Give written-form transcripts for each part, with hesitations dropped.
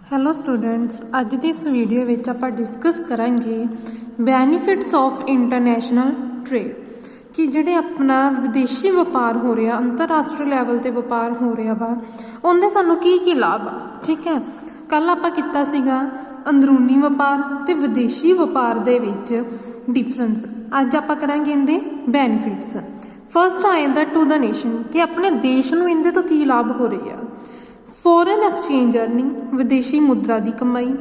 Hello students, ਅੱਜ ਦੀ ਇਸ video ਵਿੱਚ ਆਪਾਂ ਡਿਸਕਸ ਕਰਾਂਗੇ ਬੈਨੀਫਿਟਸ ਆਫ ਇੰਟਰਨੈਸ਼ਨਲ ਟ੍ਰੇਡ ਕਿ ਜਿਹੜੇ ਆਪਣਾ ਵਿਦੇਸ਼ੀ ਵਪਾਰ ਹੋ ਰਿਹਾ, ਅੰਤਰਰਾਸ਼ਟਰੀ ਲੈਵਲ ਤੇ ਵਪਾਰ ਹੋ ਰਿਹਾ ਵਾ, ਉਹਦੇ ਸਾਨੂੰ ਕੀ ਲਾਭ ਆ। ਠੀਕ ਹੈ, ਕੱਲ ਆਪਾਂ ਕੀਤਾ ਸੀਗਾ ਅੰਦਰੂਨੀ ਵਪਾਰ ਤੇ ਵਿਦੇਸ਼ੀ ਵਪਾਰ ਦੇ ਵਿੱਚ ਡਿਫਰੈਂਸ। ਅੱਜ ਆਪਾਂ ਕਰਾਂਗੇ ਇਹਦੇ ਬੈਨੀਫਿਟਸ। ਫਸਟ ਆ ਜਾਂਦਾ ਟੂ ਦ ਨੇਸ਼ਨ ਕਿ ਆਪਣੇ ਦੇਸ਼ ਨੂੰ ਇਹਦੇ ਤੋਂ ਕੀ ਲਾਭ ਹੋ ਰਹੀ ਆ। ਫੋਰਨ ਐਕਸਚੇਂਜ ਅਰਨਿੰਗ, ਵਿਦੇਸ਼ੀ ਮੁਦਰਾ ਦੀ ਕਮਾਈ।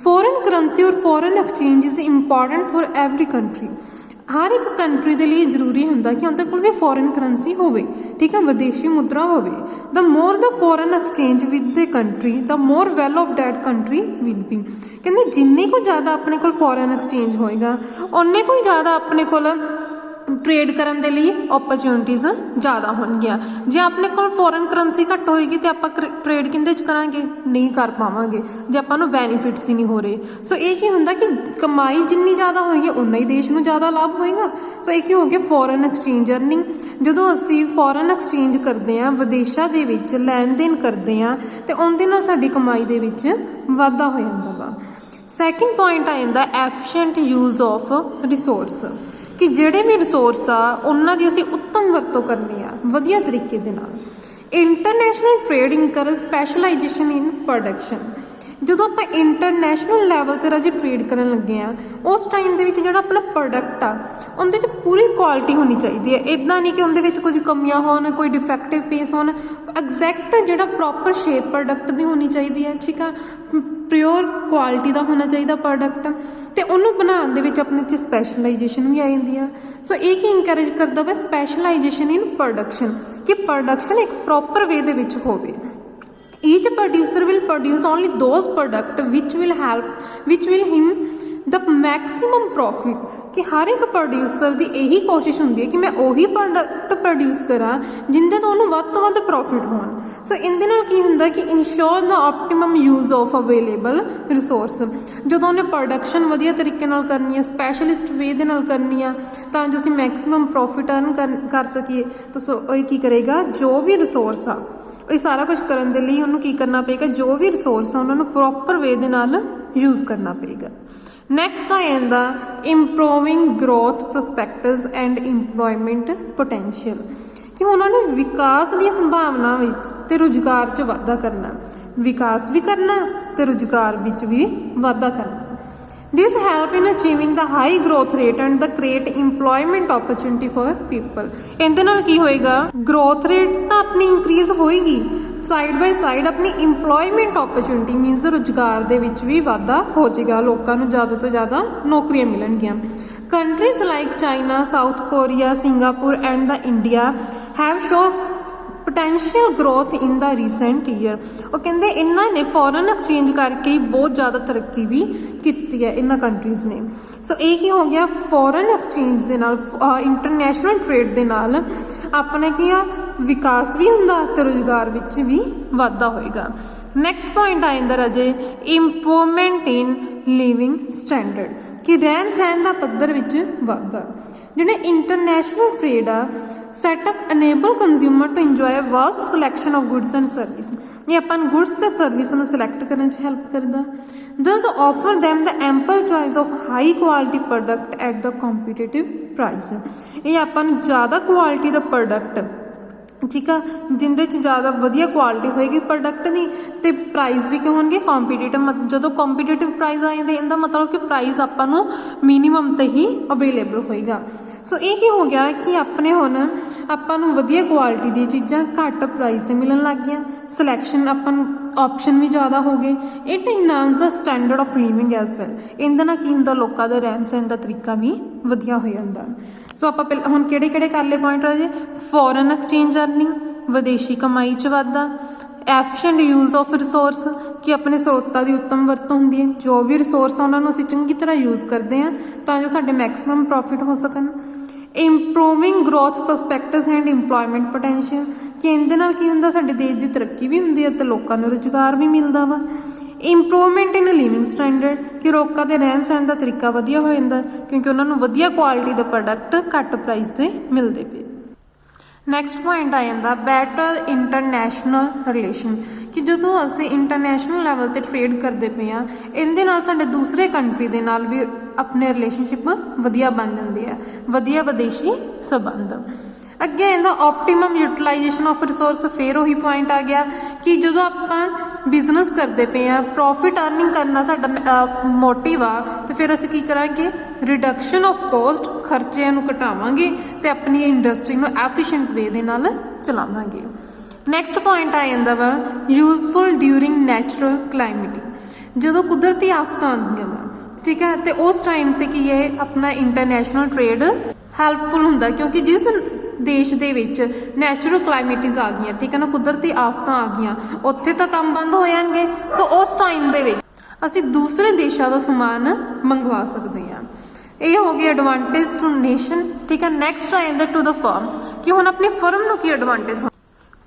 ਫੋਰਨ ਕਰੰਸੀ ਔਰ foreign exchange is important for every country. ਹਰ ਇੱਕ ਕੰਟਰੀ ਦੇ ਲਈ ਜ਼ਰੂਰੀ ਹੁੰਦਾ ਕਿ ਉਹਦੇ ਕੋਲ ਵੀ ਫੋਰਨ ਕਰੰਸੀ ਹੋਵੇ, ਠੀਕ ਹੈ, ਵਿਦੇਸ਼ੀ ਮੁਦਰਾ ਹੋਵੇ। The more the foreign exchange with the country the more well off that country will be. ਕਹਿੰਦੇ ਜਿੰਨੀ ਕੁ ਜ਼ਿਆਦਾ ਆਪਣੇ ਕੋਲ ਫੋਰਨ ਐਕਸਚੇਂਜ ਹੋਏਗਾ, ਉਨੇ ਕੁ ਜ਼ਿਆਦਾ ਆਪਣੇ ਕੋਲ ਟ੍ਰੇਡ ਕਰਨ ਦੇ ਲਈ ਓਪਰਚੁਨਿਟੀਜ਼ ਜ਼ਿਆਦਾ ਹੋਣਗੀਆਂ। ਜੇ ਆਪਣੇ ਕੋਲ ਫੋਰਨ ਕਰੰਸੀ ਘੱਟ ਹੋਏਗੀ ਤਾਂ ਆਪਾਂ ਟ੍ਰੇਡ ਕਿਹਦੇ 'ਚ ਕਰਾਂਗੇ, ਨਹੀਂ ਕਰ ਪਾਵਾਂਗੇ ਜੇ ਆਪਾਂ ਨੂੰ ਬੈਨੀਫਿਟਸ ਹੀ ਨਹੀਂ ਹੋ ਰਹੇ। ਸੋ ਇਹ ਕੀ ਹੁੰਦਾ ਕਿ ਕਮਾਈ ਜਿੰਨੀ ਜ਼ਿਆਦਾ ਹੋਏਗੀ ਉਨਾ ਹੀ ਦੇਸ਼ ਨੂੰ ਜ਼ਿਆਦਾ ਲਾਭ ਹੋਏਗਾ। ਸੋ ਇਹ ਕੀ ਹੋ ਗਿਆ, ਫੋਰਨ ਐਕਸਚੇਂਜ ਅਰਨਿੰਗ। ਜਦੋਂ ਅਸੀਂ ਫੋਰਨ ਐਕਸਚੇਂਜ ਕਰਦੇ ਹਾਂ, ਵਿਦੇਸ਼ਾਂ ਦੇ ਵਿੱਚ ਲੈਣ ਦੇਣ ਕਰਦੇ ਹਾਂ, ਅਤੇ ਉਹਦੇ ਨਾਲ ਸਾਡੀ ਕਮਾਈ ਦੇ ਵਿੱਚ ਵਾਧਾ ਹੋ ਜਾਂਦਾ ਵਾ। ਸੈਕਿੰਡ ਪੁਆਇੰਟ ਆ ਜਾਂਦਾ ਐਫੀਸ਼ੀਐਂਟ ਯੂਜ਼ ਆਫ ਰਿਸੋਰਸ ਕਿ ਜਿਹੜੇ ਵੀ ਰਿਸੋਰਸ ਆ ਉਹਨਾਂ ਦੀ ਅਸੀਂ ਉੱਤਮ ਵਰਤੋਂ ਕਰਨੀ ਆ ਵਧੀਆ ਤਰੀਕੇ ਦੇ ਨਾਲ। ਇੰਟਰਨੈਸ਼ਨਲ ਟ੍ਰੇਡ ਇਨਕਰੇਜ ਸਪੈਸ਼ਲਾਈਜੇਸ਼ਨ ਇਨ ਪ੍ਰੋਡਕਸ਼ਨ। ਜਦੋਂ ਆਪਾਂ ਇੰਟਰਨੈਸ਼ਨਲ ਲੈਵਲ 'ਤੇ ਰਾਜੇ ਟ੍ਰੇਡ ਕਰਨ ਲੱਗੇ ਆ, ਉਸ ਟਾਈਮ ਦੇ ਵਿੱਚ ਜਿਹੜਾ ਆਪਣਾ ਪ੍ਰੋਡਕਟ ਆ ਉਹਦੇ 'ਚ ਪੂਰੀ ਕੁਆਲਿਟੀ ਹੋਣੀ ਚਾਹੀਦੀ ਹੈ। ਇੱਦਾਂ ਨਹੀਂ ਕਿ ਉਹਦੇ ਵਿੱਚ ਕੁਝ ਕਮੀਆਂ ਹੋਣ, ਕੋਈ ਡਿਫੈਕਟਿਵ ਪੀਸ ਹੋਣ। ਐਗਜ਼ੈਕਟ ਜਿਹੜਾ ਪ੍ਰੋਪਰ ਸ਼ੇਪ ਪ੍ਰੋਡਕਟ ਦੀ ਹੋਣੀ ਚਾਹੀਦੀ ਹੈ, ਠੀਕ ਆ, ਪਿਓਰ ਕੁਆਲਿਟੀ ਦਾ ਹੋਣਾ ਚਾਹੀਦਾ ਪ੍ਰੋਡਕਟ, ਅਤੇ ਉਹਨੂੰ ਬਣਾਉਣ ਦੇ ਵਿੱਚ ਆਪਣੇ 'ਚ ਸਪੈਸ਼ਲਾਈਜੇਸ਼ਨ ਵੀ ਆ ਜਾਂਦੀ ਆ। ਸੋ ਇਹ ਕੀ ਇਨਕਰੇਜ ਕਰਦਾ ਵਾ, ਸਪੈਸ਼ਲਾਈਜੇਸ਼ਨ ਇਨ ਪ੍ਰੋਡਕਸ਼ਨ, ਕਿ ਪ੍ਰੋਡਕਸ਼ਨ ਇੱਕ ਪ੍ਰੋਪਰ ਵੇ ਦੇ ਵਿੱਚ ਹੋਵੇ। Each producer will produce only those product which will him the maximum profit। ਕਿ ਹਰ ਇੱਕ ਪ੍ਰੋਡਿਊਸਰ ਦੀ ਇਹੀ ਕੋਸ਼ਿਸ਼ ਹੁੰਦੀ ਹੈ ਕਿ ਮੈਂ ਉਹੀ ਪ੍ਰੋਡਕਟ ਪ੍ਰੋਡਿਊਸ ਕਰਾਂ ਜਿਹਦੇ ਤੋਂ ਉਹਨੂੰ ਵੱਧ ਤੋਂ ਵੱਧ ਪ੍ਰੋਫਿਟ ਹੋਣ। ਸੋ ਇਹਦੇ ਨਾਲ ਕੀ ਹੁੰਦਾ ਕਿ insure the optimum use of available resource. ਜਦੋਂ ਉਹਨੇ ਪ੍ਰੋਡਕਸ਼ਨ ਵਧੀਆ ਤਰੀਕੇ ਨਾਲ ਕਰਨੀ ਹੈ, ਸਪੈਸ਼ਲਿਸਟ ਵੇ ਦੇ ਨਾਲ ਕਰਨੀ ਆ, ਤਾਂ ਜੋ ਅਸੀਂ ਮੈਕਸੀਮਮ ਪ੍ਰੋਫਿਟ ਅਰਨ ਕਰ ਸਕੀਏ। ਤਾਂ ਸੋ ਇਹ ਕੀ ਕਰੇਗਾ, ਜੋ ਵੀ ਰਿਸੋਰਸ ਆ ਇਹ ਸਾਰਾ ਕੁਝ ਕਰਨ ਦੇ ਲਈ ਉਹਨੂੰ ਕੀ ਕਰਨਾ ਪਏਗਾ, ਜੋ ਵੀ ਰਿਸੋਰਸ ਆ ਉਹਨਾਂ ਨੂੰ ਪ੍ਰੋਪਰ ਵੇ ਦੇ ਨਾਲ ਯੂਜ਼ ਕਰਨਾ ਪਏਗਾ। ਨੈਕਸਟ ਆ ਜਾਂਦਾ improving growth prospects and employment potential ਕਿ ਉਹਨਾਂ ਨੇ ਵਿਕਾਸ ਦੀਆਂ ਸੰਭਾਵਨਾ ਵਿੱਚ ਅਤੇ ਰੁਜ਼ਗਾਰ 'ਚ ਵਾਧਾ ਕਰਨਾ, ਵਿਕਾਸ ਵੀ ਕਰਨਾ ਅਤੇ ਰੁਜ਼ਗਾਰ ਵਿੱਚ ਵੀ ਵਾਧਾ ਕਰਨਾ। This help in achieving the high growth rate and the create employment opportunity for people। ਇਹਦੇ ਨਾਲ ਕੀ ਹੋਏਗਾ, ਗਰੋਥ ਰੇਟ ਤਾਂ ਆਪਣੀ ਇੰਕਰੀਜ਼ ਹੋਏਗੀ, ਸਾਈਡ ਬਾਈ ਸਾਈਡ ਆਪਣੀ ਇੰਪਲੋਇਮੈਂਟ ਓਪਰਚੁਨਿਟੀ ਮੀਨਸ ਰੁਜ਼ਗਾਰ ਦੇ ਵਿੱਚ ਵੀ ਵਾਧਾ ਹੋ ਜਾਏਗਾ, ਲੋਕਾਂ ਨੂੰ ਜ਼ਿਆਦਾ ਤੋਂ ਜ਼ਿਆਦਾ ਨੌਕਰੀਆਂ ਮਿਲਣਗੀਆਂ। Countries like China, south Korea, Singapore and the India have showed potential growth in the recent year. ਉਹ ਕਹਿੰਦੇ ਇਹਨਾਂ ਨੇ ਫੋਰਨ ਐਕਸਚੇਂਜ ਕਰਕੇ ਹੀ ਬਹੁਤ ਜ਼ਿਆਦਾ ਤਰੱਕੀ ਵੀ ਕੀਤੀ ਹੈ ਇਹਨਾਂ ਕੰਟਰੀਜ਼ ਨੇ। ਸੋ ਇਹ ਕੀ ਹੋ ਗਿਆ, ਫੋਰਨ ਐਕਸਚੇਂਜ ਦੇ ਨਾਲ, ਇੰਟਰਨੈਸ਼ਨਲ ਟ੍ਰੇਡ ਦੇ ਨਾਲ ਆਪਣੇ ਕੀ ਆ, ਵਿਕਾਸ ਵੀ ਹੁੰਦਾ ਅਤੇ ਰੁਜ਼ਗਾਰ ਵਿੱਚ ਵੀ ਵਾਧਾ ਹੋਏਗਾ। ਨੈਕਸਟ ਪੁਆਇੰਟ ਆ ਜਾਂਦਾ ਰਾਜੇ ਇੰਪਰੂਵਮੈਂਟ ਇਨ ਲਿਵਿੰਗ ਸਟੈਂਡਰਡ ਕਿ ਰਹਿਣ ਸਹਿਣ ਦਾ ਪੱਧਰ ਵਿੱਚ ਵਾਧਾ। ਜਿਹੜੇ ਇੰਟਰਨੈਸ਼ਨਲ ਟ੍ਰੇਡ ਆ setup enable consumer to enjoy vast selection of goods and service. ਇਹ ਆਪਾਂ ਨੂੰ ਗੁਡਸ ਅਤੇ ਸਰਵਿਸ ਨੂੰ ਸਿਲੈਕਟ ਕਰਨ 'ਚ ਹੈਲਪ ਕਰਦਾ। ਦਸ offer them the ample choice of high quality product at the competitive price. ਇਹ ਆਪਾਂ ਨੂੰ ਜ਼ਿਆਦਾ ਕੁਆਲਿਟੀ ਦਾ ਪ੍ਰੋਡਕਟ, ਠੀਕ ਆ, ਜਿਹਦੇ 'ਚ ਜ਼ਿਆਦਾ ਵਧੀਆ ਕੁਆਲਿਟੀ ਹੋਏਗੀ ਪ੍ਰੋਡਕਟ ਦੀ, ਅਤੇ ਪ੍ਰਾਈਸ ਵੀ ਕਿਉਂ ਹੋਣਗੇ ਕੰਪੀਟੀਟਿਵ। ਜਦੋਂ ਕੰਪੀਟੀਟਿਵ ਪ੍ਰਾਈਸ ਆ ਜਾਂਦੇ ਇਹਦਾ ਮਤਲਬ ਕਿ ਪ੍ਰਾਈਸ ਆਪਾਂ ਨੂੰ ਮਿਨੀਮਮ 'ਤੇ ਹੀ ਅਵੇਲੇਬਲ ਹੋਏਗਾ। ਸੋ ਇਹ ਕੀ ਹੋ ਗਿਆ ਕਿ ਆਪਣੇ ਹੁਣ ਆਪਾਂ ਨੂੰ ਵਧੀਆ ਕੁਆਲਿਟੀ ਦੀਆਂ ਚੀਜ਼ਾਂ ਘੱਟ ਪ੍ਰਾਈਸ 'ਤੇ ਮਿਲਣ ਲੱਗ ਗਈਆਂ, ਸਿਲੈਕਸ਼ਨ ਆਪਾਂ ਨੂੰ ਆਪਸ਼ਨ ਵੀ ਜ਼ਿਆਦਾ ਹੋ ਗਏ। It enhance the standard of living as well. ਇਹਦੇ ਨਾਲ ਕੀ ਹੁੰਦਾ, ਲੋਕਾਂ ਦਾ ਰਹਿਣ ਸਹਿਣ ਦਾ ਤਰੀਕਾ ਵੀ ਵਧੀਆ ਹੋ ਜਾਂਦਾ। ਸੋ ਆਪਾਂ ਹੁਣ ਕਿਹੜੇ ਕਰ ਲਏ ਪੁਆਇੰਟ ਰਾਜੇ, ਫੋਰਨ ਐਕਸਚੇਂਜ ਅਰਨਿੰਗ, ਵਿਦੇਸ਼ੀ ਕਮਾਈ 'ਚ ਵਾਧਾ, ਐਫੀਸ਼ੀਐਂਟ ਯੂਜ਼ ਆਫ ਰਿਸੋਰਸ ਕਿ ਆਪਣੇ ਸਰੋਤਾਂ ਦੀ ਉੱਤਮ ਵਰਤੋਂ ਹੁੰਦੀ ਹੈ, ਜੋ ਵੀ ਰਿਸੋਰਸ ਆ ਉਹਨਾਂ ਨੂੰ ਅਸੀਂ ਚੰਗੀ ਤਰ੍ਹਾਂ ਯੂਜ਼ ਕਰਦੇ ਹਾਂ ਤਾਂ ਜੋ ਸਾਡੇ ਮੈਕਸੀਮਮ ਪ੍ਰੋਫਿਟ ਹੋ ਸਕਣ। Improving growth prospects and employment potential ਕਿ ਇਹਦੇ ਨਾਲ ਕੀ ਹੁੰਦਾ, ਸਾਡੇ ਦੇਸ਼ ਦੀ ਤਰੱਕੀ ਵੀ ਹੁੰਦੀ ਹੈ ਅਤੇ ਲੋਕਾਂ ਨੂੰ ਰੁਜ਼ਗਾਰ ਵੀ ਮਿਲਦਾ ਵਾ। ਇੰਪਰੂਵਮੈਂਟ ਇਨ ਲਿਵਿੰਗ ਸਟੈਂਡਰਡ ਕਿ ਲੋਕਾਂ ਦੇ ਰਹਿਣ ਸਹਿਣ ਦਾ ਤਰੀਕਾ ਵਧੀਆ ਹੋ ਜਾਂਦਾ ਕਿਉਂਕਿ ਉਹਨਾਂ ਨੂੰ ਵਧੀਆ ਕੁਆਲਿਟੀ ਦੇ ਪ੍ਰੋਡਕਟ ਘੱਟ ਪ੍ਰਾਈਸ 'ਤੇ ਮਿਲਦੇ ਪਏ। ਨੈਕਸਟ ਪੁਆਇੰਟ ਆ ਜਾਂਦਾ ਬੈਟਰ ਇੰਟਰਨੈਸ਼ਨਲ ਰਿਲੇਸ਼ਨ, ਕਿ ਜਦੋਂ ਅਸੀਂ ਇੰਟਰਨੈਸ਼ਨਲ ਲੈਵਲ ਤੇ ਟ੍ਰੇਡ ਕਰਦੇ ਪਏ ਆ, ਇਹਦੇ ਨਾਲ ਸਾਡੇ ਦੂਸਰੇ ਕੰਟਰੀ ਦੇ ਨਾਲ ਵੀ ਆਪਣੇ ਰਿਲੇਸ਼ਨਸ਼ਿਪ ਵਧੀਆ ਬਣ ਜਾਂਦੀ ਹੈ, ਵਧੀਆ ਵਿਦੇਸ਼ੀ ਸੰਬੰਧ। ਅੱਗੇ ਇਹਦਾ ਆਪਟੀਮਮ ਯੂਟੀਲਾਈਜੇਸ਼ਨ ਆਫ ਰਿਸੋਰਸ, ਫਿਰ ਉਹੀ ਪੁਆਇੰਟ ਆ ਗਿਆ ਕਿ ਜਦੋਂ ਆਪਾਂ ਬਿਜ਼ਨਸ ਕਰਦੇ ਪਏ ਆ, ਪ੍ਰੋਫਿਟ ਅਰਨਿੰਗ ਕਰਨਾ ਸਾਡਾ ਮੋਟਿਵ ਆ, ਤੇ ਫਿਰ ਅਸੀਂ ਕੀ ਕਰਾਂਗੇ, ਰਿਡਕਸ਼ਨ ਆਫ ਕੋਸਟ, ਖਰਚਿਆਂ ਨੂੰ ਘਟਾਵਾਂਗੇ ਤੇ ਆਪਣੀ ਇੰਡਸਟਰੀ ਨੂੰ ਐਫੀਸ਼ੀਐਂਟ ਵੇ ਦੇ ਨਾਲ ਚਲਾਵਾਂਗੇ। ਨੈਕਸਟ ਪੁਆਇੰਟ ਆ ਜਾਂਦਾ ਵਾ ਯੂਜ਼ਫੁਲ ਡਿਊਰਿੰਗ ਨੈਚੁਰਲ ਕਲਾਈਮੇਟ, ਜਦੋਂ ਕੁਦਰਤੀ ਆਫਤਾਂ ਆਉਂਦੀਆਂ ਵਾ, ਠੀਕ ਹੈ, ਤੇ ਉਸ ਟਾਈਮ ਤੇ ਕੀ ਹੈ ਆਪਣਾ ਇੰਟਰਨੈਸ਼ਨਲ ਟ੍ਰੇਡ ਹੈਲਪਫੁਲ ਹੁੰਦਾ, ਕਿਉਂਕਿ ਜਿਸ ਦੇਸ਼ ਦੇ ਵਿੱਚ ਨੈਚੁਰਲ ਕਲਾਈਮੇਟਿਸ ਆ ਗਈਆਂ, ਠੀਕ ਹੈ ਨਾ, ਕੁਦਰਤੀ ਆਫਤਾਂ ਆ ਗਈਆਂ, ਉੱਥੇ ਤਾਂ ਕੰਮ ਬੰਦ ਹੋ ਜਾਣਗੇ। ਸੋ ਉਸ ਟਾਈਮ ਦੇ ਵਿੱਚ ਅਸੀਂ ਦੂਸਰੇ ਦੇਸ਼ਾਂ ਦਾ ਸਮਾਨ ਮੰਗਵਾ ਸਕਦੇ ਹਾਂ। ਇਹ ਹੋ ਗਈ ਐਡਵਾਂਟੇਜ ਟੂ ਨੇਸ਼ਨ, ਠੀਕ ਹੈ। ਨੈਕਸਟ ਆ ਜਾਂਦਾ ਟੂ ਦ ਫਰਮ, ਕਿ ਹੁਣ ਆਪਣੀ ਫਰਮ ਨੂੰ ਕੀ advantage,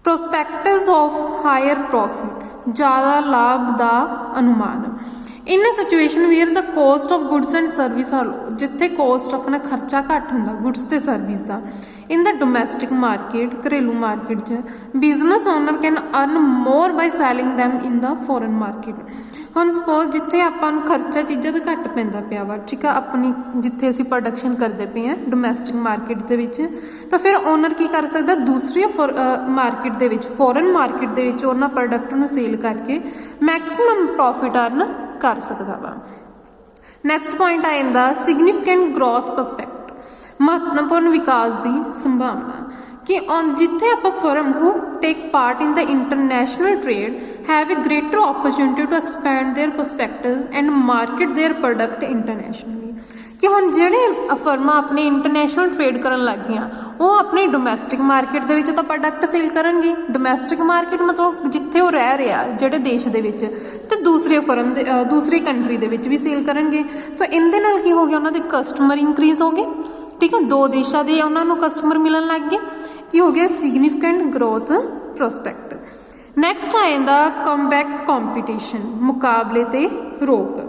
prospectus of higher profit, ਜ਼ਿਆਦਾ ਲਾਭ ਦਾ ਅਨੁਮਾਨ। In situation where the cost of goods and service are low, ਜਿੱਥੇ ਕੋਸਟ ਆਪਣਾ ਖਰਚਾ ਘੱਟ ਹੁੰਦਾ ਗੁੱਡਸ ਤੇ ਸਰਵਿਸ ਦਾ। ਇਨ ਦਾ ਡੋਮੈਸਟਿਕ ਮਾਰਕੀਟ, ਘਰੇਲੂ ਮਾਰਕੀਟ 'ਚ business owner can earn more by selling them in the foreign market. ਹੁਣ ਸਪੋਜ਼ ਜਿੱਥੇ ਆਪਾਂ ਨੂੰ ਖਰਚਾ ਚੀਜ਼ਾਂ ਦਾ ਘੱਟ ਪੈਂਦਾ ਪਿਆ ਵਾ, ਠੀਕ ਆ, ਆਪਣੀ ਜਿੱਥੇ ਅਸੀਂ ਪ੍ਰੋਡਕਸ਼ਨ ਕਰਦੇ ਪਏ ਹਾਂ ਡੋਮੈਸਟਿਕ ਮਾਰਕੀਟ ਦੇ ਵਿੱਚ, ਤਾਂ ਫਿਰ ਓਨਰ ਕੀ ਕਰ ਸਕਦਾ, ਦੂਸਰੀ ਮਾਰਕੀਟ ਦੇ ਵਿੱਚ, ਫੋਰਨ ਮਾਰਕੀਟ ਦੇ ਵਿੱਚ ਉਹਨਾਂ ਪ੍ਰੋਡਕਟ ਨੂੰ ਸੇਲ ਕਰਕੇ ਮੈਕਸਿਮਮ ਪ੍ਰੋਫਿਟ ਅਰਨ ਕਰ ਸਕਦਾ ਵਾ। ਨੈਕਸਟ ਪੁਆਇੰਟ ਆ ਜਾਂਦਾ ਸਿਗਨੀਫਿਕੈਂਟ ਗਰੋਥ ਪ੍ਰਸਪੈਕਟ, ਮਹੱਤਵਪੂਰਨ ਵਿਕਾਸ ਦੀ ਸੰਭਾਵਨਾ, ਕਿ ਜਿੱਥੇ ਆਪਾਂ firm who take part in the international trade have a greater opportunity to expand their perspectives and market their product internationally, ਕਿ ਹੁਣ ਜਿਹੜੇ ਫਰਮਾਂ ਆਪਣੇ ਇੰਟਰਨੈਸ਼ਨਲ ਟ੍ਰੇਡ ਕਰਨ ਲੱਗ ਗਈਆਂ, ਉਹ ਆਪਣੇ ਡੋਮੈਸਟਿਕ ਮਾਰਕੀਟ ਦੇ ਵਿੱਚ ਤਾਂ ਪ੍ਰੋਡਕਟ ਸੇਲ ਕਰਨਗੇ। ਡੋਮੈਸਟਿਕ ਮਾਰਕੀਟ ਮਤਲਬ ਜਿੱਥੇ ਉਹ ਰਹਿ ਰਿਹਾ ਜਿਹੜੇ ਦੇਸ਼ ਦੇ ਵਿੱਚ, ਤੇ ਦੂਸਰੇ ਫਰਮ ਦੇ ਦੂਸਰੀ ਕੰਟਰੀ ਦੇ ਵਿੱਚ ਵੀ ਸੇਲ ਕਰਨਗੇ। ਸੋ ਇਹਦੇ ਨਾਲ ਕੀ ਹੋ ਗਿਆ, ਉਹਨਾਂ ਦੇ ਕਸਟਮਰ ਇੰਕਰੀਜ਼ ਹੋ ਗਏ, ਠੀਕ ਹੈ, ਦੋ ਦੇਸ਼ਾਂ ਦੇ ਉਹਨਾਂ ਨੂੰ ਕਸਟਮਰ ਮਿਲਣ ਲੱਗ ਗਏ, ਕੀ ਹੋ ਗਿਆ, ਸਿਗਨੀਫਿਕੈਂਟ ਗਰੋਥ ਪ੍ਰੋਸਪੈਕਟ। ਨੈਕਸਟ ਆ ਜਾਂਦਾ ਕੰਬੈਕਟ ਕੰਪੀਟੀਸ਼ਨ, ਮੁਕਾਬਲੇ ਤੇ ਰੋਕ।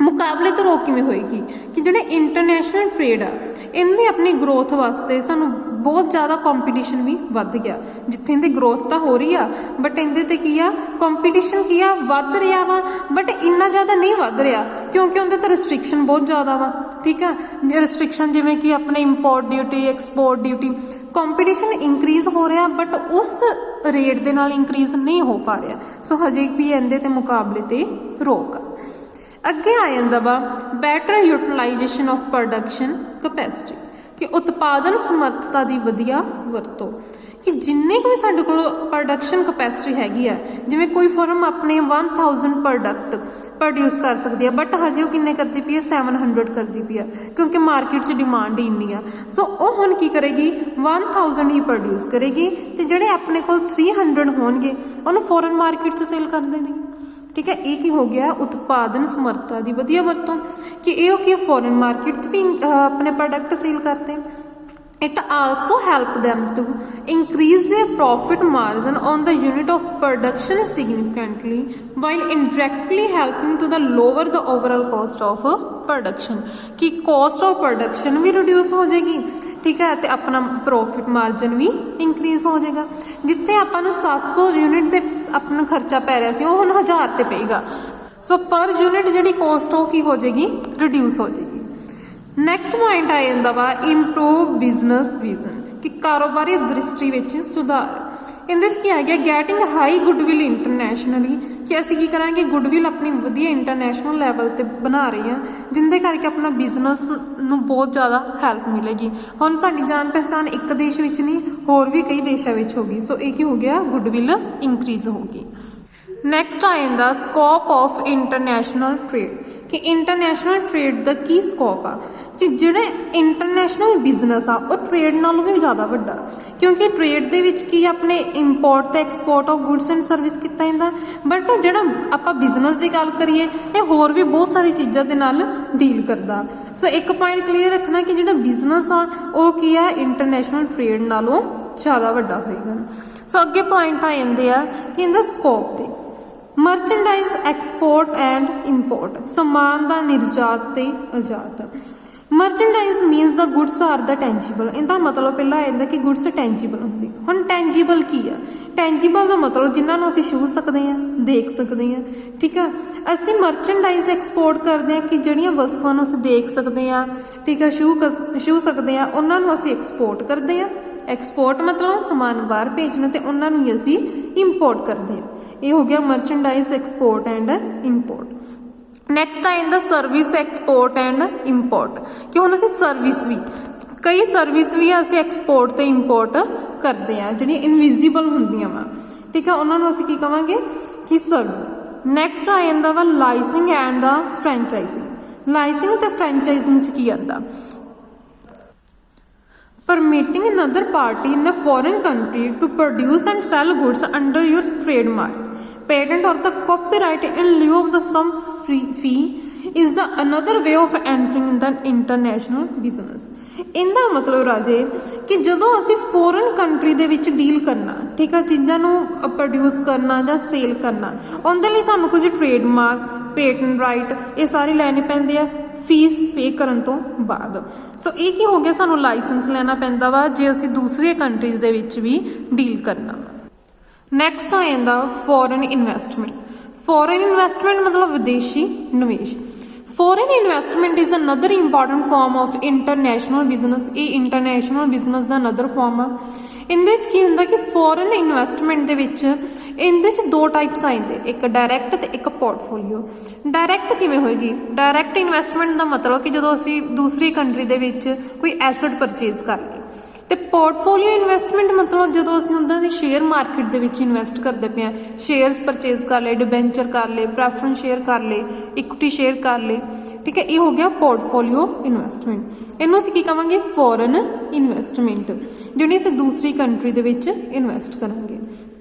ਮੁਕਾਬਲੇ ਤੋਂ ਰੋਕ ਕਿਵੇਂ ਹੋਏਗੀ, ਕਿ ਜਿਹੜੇ ਇੰਟਰਨੈਸ਼ਨਲ ਟ੍ਰੇਡ ਆ, ਇਹਦੀ ਆਪਣੀ ਗਰੋਥ ਵਾਸਤੇ ਸਾਨੂੰ ਬਹੁਤ ਜ਼ਿਆਦਾ ਕੰਪੀਟੀਸ਼ਨ ਵੀ ਵੱਧ ਗਿਆ। ਜਿੱਥੇ ਇਹਦੀ ਗਰੋਥ ਤਾਂ ਹੋ ਰਹੀ ਆ, ਬਟ ਇਹਦੇ ਤੇ ਕੀ ਆ, ਕੰਪੀਟੀਸ਼ਨ ਕੀ ਆ, ਵੱਧ ਰਿਹਾ ਵਾ, ਬਟ ਇੰਨਾ ਜ਼ਿਆਦਾ ਨਹੀਂ ਵੱਧ ਰਿਹਾ, ਕਿਉਂਕਿ ਉਹਦੇ ਤੇ ਰਿਸਟ੍ਰਿਕਸ਼ਨ ਬਹੁਤ ਜ਼ਿਆਦਾ ਵਾ, ਠੀਕ ਆ। ਰਿਸਟ੍ਰਿਕਸ਼ਨ ਜਿਵੇਂ ਕਿ ਆਪਣੇ import duty, export duty, competition increase ਹੋ ਰਿਹਾ, ਬਟ ਉਸ ਰੇਟ ਦੇ ਨਾਲ ਇੰਕਰੀਜ਼ ਨਹੀਂ ਹੋ ਪਾ ਰਿਹਾ। ਸੋ ਹਜੇ ਵੀ ਇਹਦੇ ਤੇ ਮੁਕਾਬਲੇ ਤੇ ਰੋਕ। ਅੱਗੇ ਆ ਜਾਂਦਾ ਵਾ better utilisation of production capacity, ਕਿ ਉਤਪਾਦਨ ਸਮਰੱਥਾ ਦੀ ਵਧੀਆ ਵਰਤੋਂ, ਕਿ ਜਿੰਨੇ ਕੁ ਵੀ ਸਾਡੇ ਕੋਲ ਪ੍ਰੋਡਕਸ਼ਨ ਕਪੈਸਿਟੀ ਹੈਗੀ ਆ, ਜਿਵੇਂ ਕੋਈ ਫਰਮ ਆਪਣੇ 1000 ਪ੍ਰੋਡਕਟ ਪ੍ਰੋਡਿਊਸ ਕਰ ਸਕਦੀ ਆ, ਬਟ ਹਜੇ ਉਹ ਕਿੰਨੇ ਕਰਦੀ ਪਈ ਆ, 700 ਕਰਦੀ ਪਈ ਆ, ਕਿਉਂਕਿ ਮਾਰਕੀਟ 'ਚ ਡਿਮਾਂਡ ਹੀ ਇੰਨੀ ਆ। ਸੋ ਉਹ ਹੁਣ ਕੀ ਕਰੇਗੀ, 1000 ਹੀ ਪ੍ਰੋਡਿਊਸ ਕਰੇਗੀ, ਤੇ ਜਿਹੜੇ ਆਪਣੇ ਕੋਲ 300 ਹੋਣਗੇ ਉਹਨੂੰ ਫੋਰਨ ਮਾਰਕੀਟ 'ਚ ਸੇਲ ਕਰ ਦੇਣਗੇ, ਠੀਕ ਹੈ। ਇਹ ਕੀ ਹੋ ਗਿਆ, ਉਤਪਾਦਨ ਸਮਰੱਥਾ ਦੀ ਵਧੀਆ ਵਰਤੋਂ, ਕਿ ਇਹ ਕੀ ਫੋਰਨ ਮਾਰਕੀਟ 'ਚ ਵੀ ਆਪਣੇ ਪ੍ਰੋਡਕਟ ਸੇਲ ਕਰਦੇ। It also help them to increase their profit margin on the unit of production significantly, while indirectly helping to the lower the overall cost of production, कि cost of production भी reduce हो जाएगी, ठीक है, ਤੇ ਆਪਣਾ profit margin ਵੀ increase ਹੋ ਜਾਏਗਾ। ਜਿੱਥੇ ਆਪਾਂ ਨੂੰ 700 ਯੂਨਿਟ ਤੇ ਆਪਣਾ ਖਰਚਾ ਪੈ ਰਿਹਾ ਸੀ, ਉਹ ਹੁਣ 1000 ਤੇ ਪਏਗਾ। ਸੋ ਪਰ ਯੂਨਿਟ ਜਿਹੜੀ ਕੋਸਟ ਉਹ ਕੀ ਹੋ ਜਾਏਗੀ, ਰਿਡਿਊਸ ਹੋ ਜਾਏਗੀ। ਨੈਕਸਟ ਪੁਆਇੰਟ ਆ ਜਾਂਦਾ ਵਾ ਇੰਪਰੂਵ ਬਿਜ਼ਨਸ ਵਿਜ਼ਨ, ਕਿ ਕਾਰੋਬਾਰੀ ਦ੍ਰਿਸ਼ਟੀ ਵਿੱਚ ਸੁਧਾਰ। ਇਹਦੇ 'ਚ ਕੀ ਆ ਗਿਆ, ਗੈਟਿੰਗ ਹਾਈ ਗੁੱਡਵਿਲ ਇੰਟਰਨੈਸ਼ਨਲੀ, ਕਿ ਅਸੀਂ ਕੀ ਕਰਾਂਗੇ, ਗੁੱਡਵਿਲ ਆਪਣੀ ਵਧੀਆ ਇੰਟਰਨੈਸ਼ਨਲ ਲੈਵਲ ਤੇ ਬਣਾ ਰਹੇ ਹਾਂ, ਜਿੰਦੇ ਕਰਕੇ ਆਪਣਾ ਬਿਜ਼ਨਸ ਨੂੰ ਬਹੁਤ ਜ਼ਿਆਦਾ ਹੈਲਪ ਮਿਲੇਗੀ। ਹੁਣ ਸਾਡੀ ਜਾਣ ਪਹਿਚਾਣ ਇੱਕ ਦੇਸ਼ ਵਿੱਚ ਨਹੀਂ, ਹੋਰ ਵੀ ਕਈ ਦੇਸ਼ਾਂ ਵਿੱਚ ਹੋ ਗਈ। ਸੋ ਇਹ ਕੀ ਹੋ ਗਿਆ, ਗੁੱਡਵਿਲ ਇੰਕਰੀਜ਼ ਹੋ ਗਈ। ਨੈਕਸਟ ਆ ਜਾਂਦਾ ਸਕੋਪ ਆਫ ਇੰਟਰਨੈਸ਼ਨਲ ਟ੍ਰੇਡ, ਕਿ ਇੰਟਰਨੈਸ਼ਨਲ ਟ੍ਰੇਡ ਦਾ ਕੀ ਸਕੋਪ ਆ, ਕਿ ਜਿਹੜੇ ਇੰਟਰਨੈਸ਼ਨਲ ਬਿਜ਼ਨਸ ਆ ਉਹ ਟ੍ਰੇਡ ਨਾਲੋਂ ਵੀ ਜ਼ਿਆਦਾ ਵੱਡਾ, ਕਿਉਂਕਿ ਟ੍ਰੇਡ ਦੇ ਵਿੱਚ ਕੀ ਆਪਣੇ ਇੰਪੋਰਟ ਤੇ export of goods and service ਕੀਤਾ ਜਾਂਦਾ, ਬਟ ਜਿਹੜਾ ਆਪਾਂ ਬਿਜ਼ਨਸ ਦੀ ਗੱਲ ਕਰੀਏ ਇਹ ਹੋਰ ਵੀ ਬਹੁਤ ਸਾਰੀ ਚੀਜ਼ਾਂ ਦੇ ਨਾਲ ਡੀਲ ਕਰਦਾ। ਸੋ ਇੱਕ ਪੁਆਇੰਟ ਕਲੀਅਰ ਰੱਖਣਾ ਕਿ ਜਿਹੜਾ ਬਿਜ਼ਨਸ ਆ ਉਹ ਕੀ ਆ, ਇੰਟਰਨੈਸ਼ਨਲ ਟ੍ਰੇਡ ਨਾਲੋਂ ਜ਼ਿਆਦਾ ਵੱਡਾ ਹੋਏਗਾ। ਸੋ ਅੱਗੇ ਪੁਆਇੰਟ ਆ ਜਾਂਦੇ ਆ ਕਿ ਇਹਦਾ ਸਕੋਪ ਤੇ ਮਰਚੈਂਡਾਈਜ਼ ਐਕਸਪੋਰਟ ਐਂਡ ਇੰਪੋਰਟ, ਸਮਾਨ ਦਾ ਨਿਰਯਾਤ ਤੇ ਆਯਾਤ। Merchandise means the goods are the tangible. ਇਹਦਾ ਮਤਲਬ ਪਹਿਲਾਂ ਇਹਦਾ ਕਿ ਗੁੱਡਸ ਟੈਂਜੀਬਲ ਹੁੰਦੀ। ਹੁਣ ਟੈਂਜੀਬਲ ਕੀ ਆ? ਟੈਂਜੀਬਲ ਦਾ ਮਤਲਬ ਜਿਨ੍ਹਾਂ ਨੂੰ ਅਸੀਂ ਛੂਹ ਸਕਦੇ ਹਾਂ, ਦੇਖ ਸਕਦੇ ਹਾਂ, ਠੀਕ ਆ। ਅਸੀਂ ਮਰਚੈਂਡਾਈਜ਼ ਐਕਸਪੋਰਟ ਕਰਦੇ ਹਾਂ ਕਿ ਜਿਹੜੀਆਂ ਵਸਤੂਆਂ ਨੂੰ ਅਸੀਂ ਦੇਖ ਸਕਦੇ ਹਾਂ, ਠੀਕ ਆ, ਛੂਹ ਸਕਦੇ ਹਾਂ, ਉਹਨਾਂ ਨੂੰ ਅਸੀਂ ਐਕਸਪੋਰਟ ਕਰਦੇ ਹਾਂ। ਐਕਸਪੋਰਟ ਮਤਲਬ ਸਮਾਨ ਬਾਹਰ ਭੇਜਣਾ, ਤੇ ਉਹਨਾਂ ਨੂੰ ਹੀ ਅਸੀਂ ਇੰਪੋਰਟ ਕਰਦੇ ਹਾਂ। ਇਹ ਹੋ ਗਿਆ ਮਰਚੈਂਡਾਈਜ਼ ਐਕਸਪੋਰਟ ਐਂਡ ਇੰਪੋਰਟ। ਨੈਕਸਟ ਆ ਜਾਂਦਾ ਸਰਵਿਸ ਐਕਸਪੋਰਟ ਐਂਡ ਇੰਪੋਰਟ, ਕਿ ਹੁਣ ਅਸੀਂ ਸਰਵਿਸ ਵੀ, ਕਈ ਸਰਵਿਸ ਵੀ ਅਸੀਂ ਐਕਸਪੋਰਟ ਤੇ ਇੰਪੋਰਟ ਕਰਦੇ ਹਾਂ ਜਿਹੜੀਆਂ ਇਨਵਿਜ਼ੀਬਲ ਹੁੰਦੀਆਂ ਵਾ, ਠੀਕ ਆ, ਉਹਨਾਂ ਨੂੰ ਅਸੀਂ ਕੀ ਕਵਾਂਗੇ ਕਿ ਸਰਵਿਸ। ਨੈਕਸਟ ਆ ਜਾਂਦਾ ਵਾ ਲਾਈਸਿੰਗ ਐਂਡ ਦਾ ਫਰੈਂਚਾਈਜ਼ਿੰਗ। ਲਾਈਸਿੰਗ ਤੇ ਫਰੈਂਚਾਈਜ਼ਿੰਗ 'ਚ ਕੀ ਆਉਂਦਾ? permitting another party in a foreign country to produce and sell goods under your trademark, patent or the copyright in lieu of the some fee is the another way of entering in the international business। ਇਹਦਾ ਮਤਲਬ ਰਾਜੇ ਕਿ ਜਦੋਂ ਅਸੀਂ foreign country ਦੇ ਵਿੱਚ deal ਕਰਨਾ, ਠੀਕ ਆ, ਚੀਜ਼ਾਂ ਨੂੰ ਪ੍ਰੋਡਿਊਸ ਕਰਨਾ ਜਾਂ ਸੇਲ ਕਰਨਾ, ਉਹਦੇ ਲਈ ਸਾਨੂੰ ਕੁਝ ਟ੍ਰੇਡਮਾਰਕ, ਪੇਟੈਂਟ ਰਾਈਟ, ਇਹ ਸਾਰੇ ਲੈਣੇ ਪੈਂਦੇ ਆ ਫੀਸ ਪੇ ਕਰਨ ਤੋਂ ਬਾਅਦ। ਸੋ ਇਹ ਕੀ ਹੋ ਗਿਆ? ਸਾਨੂੰ ਲਾਇਸੈਂਸ ਲੈਣਾ ਪੈਂਦਾ ਵਾ ਜੇ ਅਸੀਂ ਦੂਸਰੀਆਂ ਕੰਟਰੀਜ਼ ਦੇ ਵਿੱਚ ਵੀ ਡੀਲ ਕਰਨਾ ਵਾ। ਨੈਕਸਟ ਆ ਜਾਂਦਾ ਫੋਰਨ ਇਨਵੈਸਟਮੈਂਟ। ਫੋਰਨ ਇਨਵੈਸਟਮੈਂਟ ਮਤਲਬ ਵਿਦੇਸ਼ੀ ਨਿਵੇਸ਼। Foreign investment is another important farm of international business. ਇਹ ਇੰਟਰਨੈਸ਼ਨਲ ਬਿਜ਼ਨਸ ਦਾ ਅਨਦਰ ਫਾਰਮ ਆ। ਇਹਦੇ 'ਚ ਕੀ ਹੁੰਦਾ ਕਿ ਫੋਰਨ ਇਨਵੈਸਟਮੈਂਟ ਦੇ ਵਿੱਚ ਇਹਦੇ 'ਚ ਦੋ ਟਾਈਪਸ ਆ ਜਾਂਦੇ, ਇੱਕ ਡਾਇਰੈਕਟ ਤੇ ਇੱਕ ਪੋਰਟਫੋਲੀਓ। ਡਾਇਰੈਕਟ ਕਿਵੇਂ ਹੋਏਗੀ? ਡਾਇਰੈਕਟ ਇਨਵੈਸਟਮੈਂਟ ਦਾ ਮਤਲਬ ਕਿ ਜਦੋਂ ਅਸੀਂ ਦੂਸਰੀ ਕੰਟਰੀ ਦੇ ਵਿੱਚ ਕੋਈ ਐਸਟ ਪਰਚੇਜ਼ ਕਰ ਲਈਏ, ਤੇ ਪੋਰਟਫੋਲੀਓ ਇਨਵੈਸਟਮੈਂਟ ਮਤਲਬ ਜਦੋਂ ਅਸੀਂ ਉਹਨਾਂ ਦੀ ਸ਼ੇਅਰ ਮਾਰਕੀਟ ਦੇ ਵਿੱਚ ਇਨਵੈਸਟ ਕਰਦੇ ਪਏ ਹਾਂ, ਸ਼ੇਅਰਸ ਪਰਚੇਜ਼ ਕਰ ਲਏ, ਡਿਬੈਂਚਰ ਕਰ ਲਏ, ਪ੍ਰੈਫਰੈਂਸ ਸ਼ੇਅਰ ਕਰ ਲਏ, ਇਕੁਇਟੀ ਸ਼ੇਅਰ ਕਰ ਲਏ, ਠੀਕ ਹੈ, ਇਹ ਹੋ ਗਿਆ ਪੋਰਟਫੋਲੀਓ ਇਨਵੈਸਟਮੈਂਟ। ਇਹਨੂੰ ਅਸੀਂ ਕੀ ਕਹਾਂਗੇ? ਫੋਰਨ ਇਨਵੈਸਟਮੈਂਟ, ਜਿਹੜੀ ਅਸੀਂ ਦੂਸਰੀ ਕੰਟਰੀ ਦੇ ਵਿੱਚ ਇਨਵੈਸਟ ਕਰਾਂਗੇ।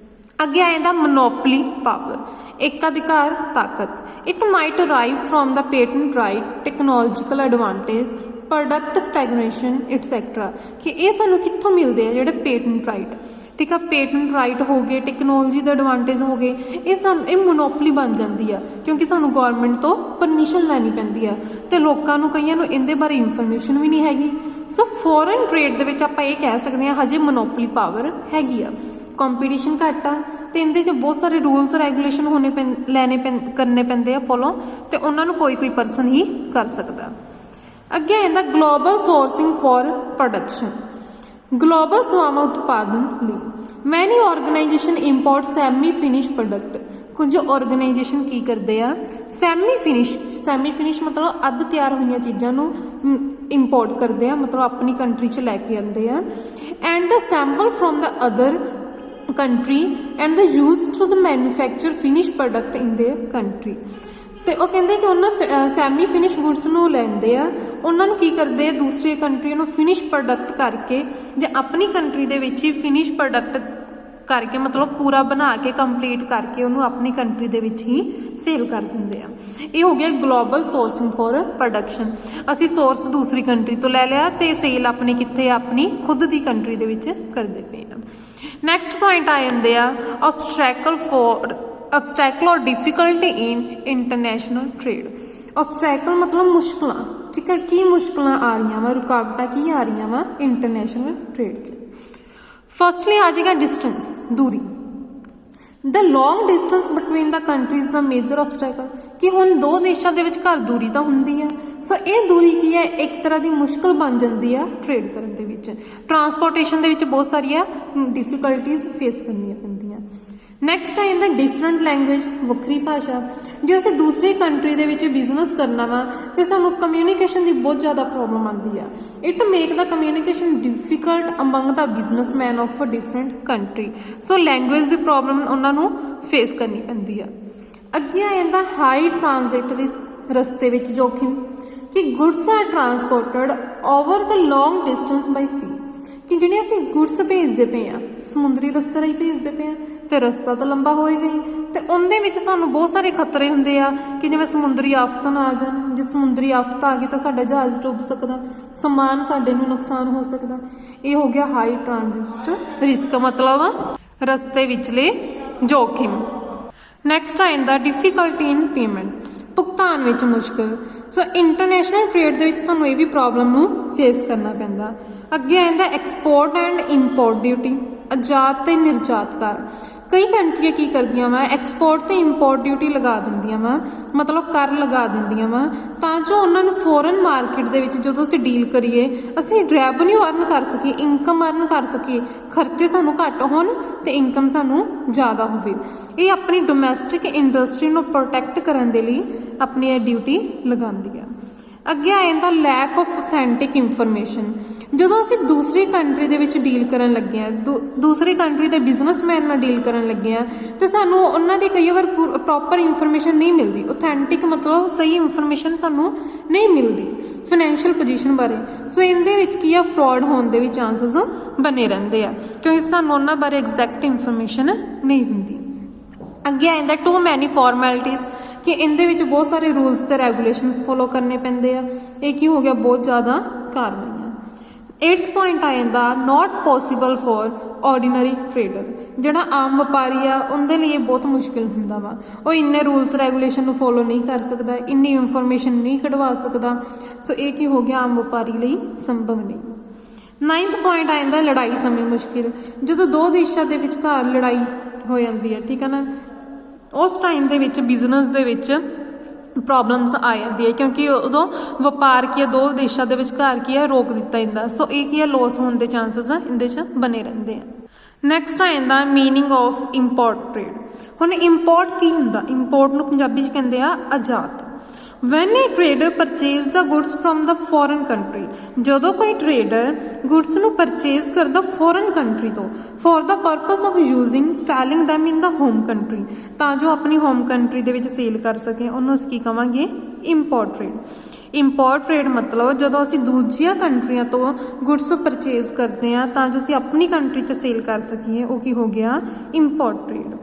ਅੱਗੇ ਆ ਜਾਂਦਾ ਮੋਨੋਪਲੀ ਪਾਵਰ, ਏਕਾਧਿਕਾਰ ਤਾਕਤ। It might arrive from the patent right, technological advantage, product stagnation etcetera, ਕਿ ਇਹ ਸਾਨੂੰ ਕਿੱਥੋਂ ਮਿਲਦੇ ਆ? ਜਿਹੜੇ ਪੇਟੈਂਟ ਰਾਈਟ, ਠੀਕ ਆ, ਪੇਟੈਂਟ ਰਾਈਟ ਹੋ ਗਏ, ਟੈਕਨੋਲੋਜੀ ਦੇ ਐਡਵਾਂਟੇਜ ਹੋ ਗਏ, ਇਹ ਮੋਨੋਪਲੀ ਬਣ ਜਾਂਦੀ ਆ ਕਿਉਂਕਿ ਸਾਨੂੰ ਗੌਰਮੈਂਟ ਤੋਂ ਪਰਮਿਸ਼ਨ ਲੈਣੀ ਪੈਂਦੀ ਆ, ਤੇ ਲੋਕਾਂ ਨੂੰ ਕਈਆਂ ਨੂੰ ਇਹਦੇ ਬਾਰੇ ਇਨਫੋਰਮੇਸ਼ਨ ਵੀ ਨਹੀਂ ਹੈਗੀ। ਸੋ ਫੋਰਨ ਟ੍ਰੇਡ ਦੇ ਵਿੱਚ ਆਪਾਂ ਇਹ ਕਹਿ ਸਕਦੇ ਹਾਂ ਹਜੇ ਮੋਨੋਪਲੀ ਪਾਵਰ ਹੈਗੀ ਆ। ਕੰਪੀਟੀਸ਼ਨ ਘੱਟ ਆ, ਤੇ ਇਹਦੇ 'ਚ ਬਹੁਤ ਸਾਰੇ ਰੂਲਸ ਰੈਗੂਲੇਸ਼ਨ ਕਰਨੇ ਪੈਂਦੇ ਆ ਫੋਲੋ, ਤੇ ਉਹਨਾਂ ਨੂੰ ਕੋਈ ਪਰਸਨ ਹੀ ਕਰ ਸਕਦਾ। ਅੱਗੇ ਆਉਂਦਾ global sourcing for production. Global ਸੇਵਾਵਾਂ ਉਤਪਾਦਨ ਲਈ ਮੈਨੀ organisation import semi finish product. ਕੁਝ ਆਰਗੇਨਾਈਜੇਸ਼ਨ ਕੀ ਕਰਦੇ ਆ? ਸੈਮੀ ਫਿਨਿਸ਼ ਮਤਲਬ ਅੱਧ ਤਿਆਰ ਹੋਈਆਂ ਚੀਜ਼ਾਂ ਨੂੰ ਇੰਪੋਰਟ ਕਰਦੇ ਆ, ਮਤਲਬ ਆਪਣੀ ਕੰਟਰੀ 'ਚ ਲੈ ਕੇ ਆਉਂਦੇ ਆ। And the sample from the other country and the use to the manufacture finish product in their country. ਤੇ ਉਹ ਕਹਿੰਦੇ ਕਿ ਉਹਨਾਂ ਸੈਮੀ ਫਿਨਿਸ਼ ਗੁੱਡਸ ਨੂੰ ਲੈਂਦੇ ਆ, ਉਹਨਾਂ ਨੂੰ ਕੀ ਕਰਦੇ ਆ? ਦੂਸਰੀ ਕੰਟਰੀ ਨੂੰ ਫਿਨਿਸ਼ ਪ੍ਰੋਡਕਟ ਕਰਕੇ ਜਾਂ ਆਪਣੀ ਕੰਟਰੀ ਦੇ ਵਿੱਚ ਹੀ ਫਿਨਿਸ਼ ਪ੍ਰੋਡਕਟ ਕਰਕੇ, ਮਤਲਬ ਪੂਰਾ ਬਣਾ ਕੇ ਕੰਪਲੀਟ ਕਰਕੇ ਉਹਨੂੰ ਆਪਣੀ ਕੰਟਰੀ ਦੇ ਵਿੱਚ ਹੀ ਸੇਲ ਕਰ ਦਿੰਦੇ ਆ। ਇਹ ਹੋ ਗਿਆ ਗਲੋਬਲ ਸੋਰਸਿੰਗ ਫॉर ਪ੍ਰੋਡਕਸ਼ਨ। ਅਸੀਂ ਸੋਰਸ ਦੂਸਰੀ ਕੰਟਰੀ ਤੋਂ ਲੈ ਲਿਆ ਤੇ ਸੇਲ ਆਪਣੀ ਕਿੱਥੇ? ਆਪਣੀ ਖੁਦ ਦੀ ਕੰਟਰੀ ਦੇ ਵਿੱਚ ਕਰਦੇ ਪਏ ਆ। ਨੈਕਸਟ ਪੁਆਇੰਟ ਆ ਜਾਂਦੇ ਆ obstacle or difficulty in international trade। obstacle ਮਤਲਬ ਮੁਸ਼ਕਲਾਂ, ਠੀਕ ਹੈ, ਕੀ ਮੁਸ਼ਕਲਾਂ ਆ ਰਹੀਆਂ ਵਾ, ਰੁਕਾਵਟਾਂ ਕੀ ਆ ਰਹੀਆਂ ਵਾ ਇੰਟਰਨੈਸ਼ਨਲ ਟ੍ਰੇਡ 'ਚ। ਫਸਟਲੀ ਆ ਜਾਏਗਾ ਡਿਸਟੈਂਸ, ਦੂਰੀ। The long distance between the countries the major obstacle, ਕਿ ਹੁਣ ਦੋ ਦੇਸ਼ਾਂ ਦੇ ਵਿਚਕਾਰ ਦੂਰੀ ਤਾਂ ਹੁੰਦੀ ਆ, ਸੋ ਇਹ ਦੂਰੀ ਕੀ ਹੈ? ਇੱਕ ਤਰ੍ਹਾਂ ਦੀ ਮੁਸ਼ਕਲ ਬਣ ਜਾਂਦੀ ਆ ਟ੍ਰੇਡ ਕਰਨ ਦੇ ਵਿੱਚ। ਟਰਾਂਸਪੋਰਟੇਸ਼ਨ ਦੇ ਵਿੱਚ ਬਹੁਤ ਸਾਰੀਆਂ ਡਿਫਿਕਲਟੀਜ਼ ਫੇਸ ਕਰਨੀਆਂ ਪੈਂਦੀਆਂ। ਨੈਕਸਟ ਆ ਜਾਂਦਾ ਡਿਫਰੈਂਟ ਲੈਂਗੁਏਜ, ਵੱਖਰੀ ਭਾਸ਼ਾ। ਜੇ ਅਸੀਂ ਦੂਸਰੀ ਕੰਟਰੀ ਦੇ ਵਿੱਚ ਬਿਜ਼ਨਸ ਕਰਨਾ ਵਾ ਤੇ ਸਾਨੂੰ ਕਮਿਊਨੀਕੇਸ਼ਨ ਦੀ ਬਹੁਤ ਜ਼ਿਆਦਾ ਪ੍ਰੋਬਲਮ ਆਉਂਦੀ ਆ। It make the communication difficult among the businessman of a different country. So language ਦੀ ਪ੍ਰੋਬਲਮ ਉਹਨਾਂ ਨੂੰ ਫੇਸ ਕਰਨੀ ਪੈਂਦੀ ਆ। ਅੱਗੇ ਆ ਜਾਂਦਾ ਹਾਈ ਟ੍ਰਾਂਜ਼ਿਟ ਰਿਸਕ, ਰਸਤੇ ਵਿੱਚ ਜੋਖਿਮ, ਕਿ goods are transported over the long distance by sea, ਕਿ ਜਿਹੜੇ ਅਸੀਂ ਗੁੱਡਸ ਭੇਜਦੇ ਪਏ ਆ ਸਮੁੰਦਰੀ ਰਸਤੇ ਰਾਹੀਂ ਭੇਜਦੇ ਪਏ ਆ, ਤੇ ਰਸਤਾ ਤਾਂ ਲੰਬਾ ਹੋਏਗਾ ਹੀ, ਤੇ ਉਹਦੇ ਵਿੱਚ ਸਾਨੂੰ ਬਹੁਤ ਸਾਰੇ ਖਤਰੇ ਹੁੰਦੇ ਆ ਕਿ ਜਿਵੇਂ ਸਮੁੰਦਰੀ ਆਫਤਾਂ ਨਾ ਆ ਜਾਣ। ਜੇ ਸਮੁੰਦਰੀ ਆਫਤ ਆ ਗਈ ਤਾਂ ਸਾਡਾ ਜਹਾਜ਼ ਡੁੱਬ ਸਕਦਾ, ਸਮਾਨ ਸਾਡੇ ਨੂੰ ਨੁਕਸਾਨ ਹੋ ਸਕਦਾ। ਇਹ ਹੋ ਗਿਆ ਹਾਈ ਟ੍ਰਾਂਜ਼ਿਟ ਰਿਸਕ, ਮਤਲਬ ਰਸਤੇ ਵਿਚਲੇ ਜੋਖਿਮ। ਨੈਕਸਟ ਆ ਜਾਂਦਾ ਡਿਫਿਕਲਟੀ ਇਨ ਪੇਮੈਂਟ। ਭੁਗਤਾਨ ਵਿੱਚ ਮੁਸ਼ਕਿਲ। ਸੋ ਇੰਟਰਨੈਸ਼ਨਲ ਟ੍ਰੇਡ ਦੇ ਵਿੱਚ ਸਾਨੂੰ ਇਹ ਵੀ ਪ੍ਰੋਬਲਮ ਨੂੰ ਫੇਸ ਕਰਨਾ ਪੈਂਦਾ। ਅੱਗੇ ਆ ਜਾਂਦਾ ਐਕਸਪੋਰਟ ਐਂਡ ਇੰਪੋਰਟ ਡਿਊਟੀ, ਆਯਾਤ ਤੇ ਨਿਰਯਾਤ ਕਰ। ਕਈ ਕੰਟਰੀਆਂ ਕੀ ਕਰਦੀਆਂ ਵਾ, ਐਕਸਪੋਰਟ ਤੇ ਇੰਪੋਰਟ ਡਿਊਟੀ ਲਗਾ ਦਿੰਦੀਆਂ ਵਾ, ਮਤਲਬ ਕਰ ਲਗਾ ਦਿੰਦੀਆਂ ਵਾ, ਤਾਂ ਜੋ ਉਹਨਾਂ ਨੂੰ ਫੋਰਨ ਮਾਰਕੀਟ ਦੇ ਵਿੱਚ ਜਦੋਂ ਅਸੀਂ ਡੀਲ ਕਰੀਏ ਅਸੀਂ ਰੈਵਨਿਊ ਅਰਨ ਕਰ ਸਕੀਏ, ਇਨਕਮ ਅਰਨ ਕਰ ਸਕੀਏ, ਖਰਚੇ ਸਾਨੂੰ ਘੱਟ ਹੋਣ ਤੇ ਇਨਕਮ ਸਾਨੂੰ ਜ਼ਿਆਦਾ ਹੋਵੇ। ਇਹ ਆਪਣੀ ਡੋਮੈਸਟਿਕ ਇੰਡਸਟਰੀ ਨੂੰ ਪ੍ਰੋਟੈਕਟ ਕਰਨ ਦੇ ਲਈ ਆਪਣੀ ਇਹ ਡਿਊਟੀ ਲਗਾਉਂਦੀ ਆ। ਅੱਗੇ ਆ ਜਾਂਦਾ ਲੈਕ ਆਫ ਅਥੈਂਟਿਕ ਇਨਫੋਰਮੇਸ਼ਨ। ਜਦੋਂ ਅਸੀਂ ਦੂਸਰੀ ਕੰਟਰੀ ਦੇ ਵਿੱਚ ਡੀਲ ਕਰਨ ਲੱਗੇ ਹਾਂ, ਦੂਸਰੀ ਕੰਟਰੀ ਦੇ ਬਿਜ਼ਨਸਮੈਨ ਨਾਲ ਡੀਲ ਕਰਨ ਲੱਗੇ ਹਾਂ, ਤੇ ਸਾਨੂੰ ਉਹਨਾਂ ਦੀ ਕਈ ਵਾਰ ਪ੍ਰੋਪਰ ਇਨਫੋਰਮੇਸ਼ਨ ਨਹੀਂ ਮਿਲਦੀ। ਅਥੈਂਟਿਕ ਮਤਲਬ ਸਹੀ ਇਨਫੋਰਮੇਸ਼ਨ ਸਾਨੂੰ ਨਹੀਂ ਮਿਲਦੀ ਫਾਈਨੈਂਸ਼ੀਅਲ ਪੋਜੀਸ਼ਨ ਬਾਰੇ। ਸੋ ਇਹਦੇ ਵਿੱਚ ਕੀ ਆ, ਫਰਾਡ ਹੋਣ ਦੇ ਵੀ ਚਾਂਸਸ ਬਣੇ ਰਹਿੰਦੇ ਆ, ਕਿਉਂਕਿ ਸਾਨੂੰ ਉਹਨਾਂ ਬਾਰੇ ਐਗਜ਼ੈਕਟ ਇਨਫੋਰਮੇਸ਼ਨ ਨਹੀਂ ਹੁੰਦੀ। ਅੱਗੇ ਆ ਜਾਂਦਾ ਟੂ ਮੈਨੀ ਫਾਰਮੈਲਿਟੀਜ਼, ਕਿ ਇਹਦੇ ਵਿੱਚ ਬਹੁਤ ਸਾਰੇ ਰੂਲਸ ਤੇ ਰੈਗੂਲੇਸ਼ਨਸ ਫੋਲੋ ਕਰਨੇ ਪੈਂਦੇ ਆ। ਇਹ ਕੀ ਹੋ ਗਿਆ, ਬਹੁਤ ਜ਼ਿਆਦਾ ਕਾਰਵਾਈਆਂ। 8th ਪੁਆਇੰਟ ਆ ਜਾਂਦਾ not possible for ordinary trader. ਜਿਹੜਾ ਆਮ ਵਪਾਰੀ ਆ ਉਹਦੇ ਲਈ ਇਹ ਬਹੁਤ ਮੁਸ਼ਕਿਲ ਹੁੰਦਾ ਵਾ, ਉਹ ਇੰਨੇ ਰੂਲਸ ਰੈਗੂਲੇਸ਼ਨ ਨੂੰ ਫੋਲੋ ਨਹੀਂ ਕਰ ਸਕਦਾ, ਇੰਨੀ ਇਨਫੋਰਮੇਸ਼ਨ ਨਹੀਂ ਕਢਵਾ ਸਕਦਾ। ਸੋ ਇਹ ਕੀ ਹੋ ਗਿਆ, ਆਮ ਵਪਾਰੀ ਲਈ ਸੰਭਵ ਨਹੀਂ। 9th ਪੁਆਇੰਟ ਆ ਜਾਂਦਾ ਲੜਾਈ ਸਮੇਂ ਮੁਸ਼ਕਿਲ। ਜਦੋਂ ਦੋ ਦੇਸ਼ਾਂ ਦੇ ਵਿਚਕਾਰ ਲੜਾਈ ਹੋ ਜਾਂਦੀ ਹੈ, ਠੀਕ ਹੈ ਨਾ, ਉਸ ਟਾਈਮ ਦੇ ਵਿੱਚ ਬਿਜ਼ਨਸ ਦੇ ਵਿੱਚ ਪ੍ਰੋਬਲਮਸ ਆ ਜਾਂਦੀ ਹੈ, ਕਿਉਂਕਿ ਉਦੋਂ ਵਪਾਰ ਕੀ ਹੈ, ਦੋ ਦੇਸ਼ਾਂ ਦੇ ਵਿਚਕਾਰ ਕੀ ਹੈ, ਰੋਕ ਦਿੱਤਾ ਜਾਂਦਾ। ਸੋ ਇਹ ਕੀ ਹੈ, ਲੋਸ ਹੋਣ ਦੇ ਚਾਂਸਸ ਇਹਦੇ 'ਚ ਬਣੇ ਰਹਿੰਦੇ ਆ। ਨੈਕਸਟ ਆ ਜਾਂਦਾ ਮੀਨਿੰਗ ਆਫ ਇੰਪੋਰਟ ਟ੍ਰੇਡ। ਹੁਣ ਇੰਪੋਰਟ ਕੀ ਹੁੰਦਾ, ਇੰਪੋਰਟ ਨੂੰ ਪੰਜਾਬੀ 'ਚ ਕਹਿੰਦੇ ਆ ਆਯਾਤ। When a trader purchase the goods from the foreign country, ਜਦੋਂ ਕੋਈ ਟ੍ਰੇਡਰ ਗੁਡਸ ਨੂੰ ਪਰਚੇਜ਼ ਕਰਦਾ ਫੋਰਨ ਕੰਟਰੀ ਤੋਂ for the purpose of using selling them in the home country, ਤਾਂ ਜੋ ਆਪਣੀ ਹੋਮ ਕੰਟਰੀ ਦੇ ਵਿੱਚ ਸੇਲ ਕਰ ਸਕੇ, ਉਹਨੂੰ ਅਸੀਂ ਕੀ ਕਵਾਂਗੇ, ਇੰਪੋਰਟ ਟ੍ਰੇਡ। ਇੰਪੋਰਟ ਟ੍ਰੇਡ ਮਤਲਬ ਜਦੋਂ ਅਸੀਂ ਦੂਜੀਆਂ ਕੰਟਰੀਆਂ ਤੋਂ ਗੁਡਸ ਪਰਚੇਜ਼ ਕਰਦੇ ਹਾਂ ਤਾਂ ਜੋ ਅਸੀਂ ਆਪਣੀ ਕੰਟਰੀ 'ਚ ਸੇਲ ਕਰ ਸਕੀਏ, ਉਹ ਕੀ ਹੋ ਗਿਆ, import trade.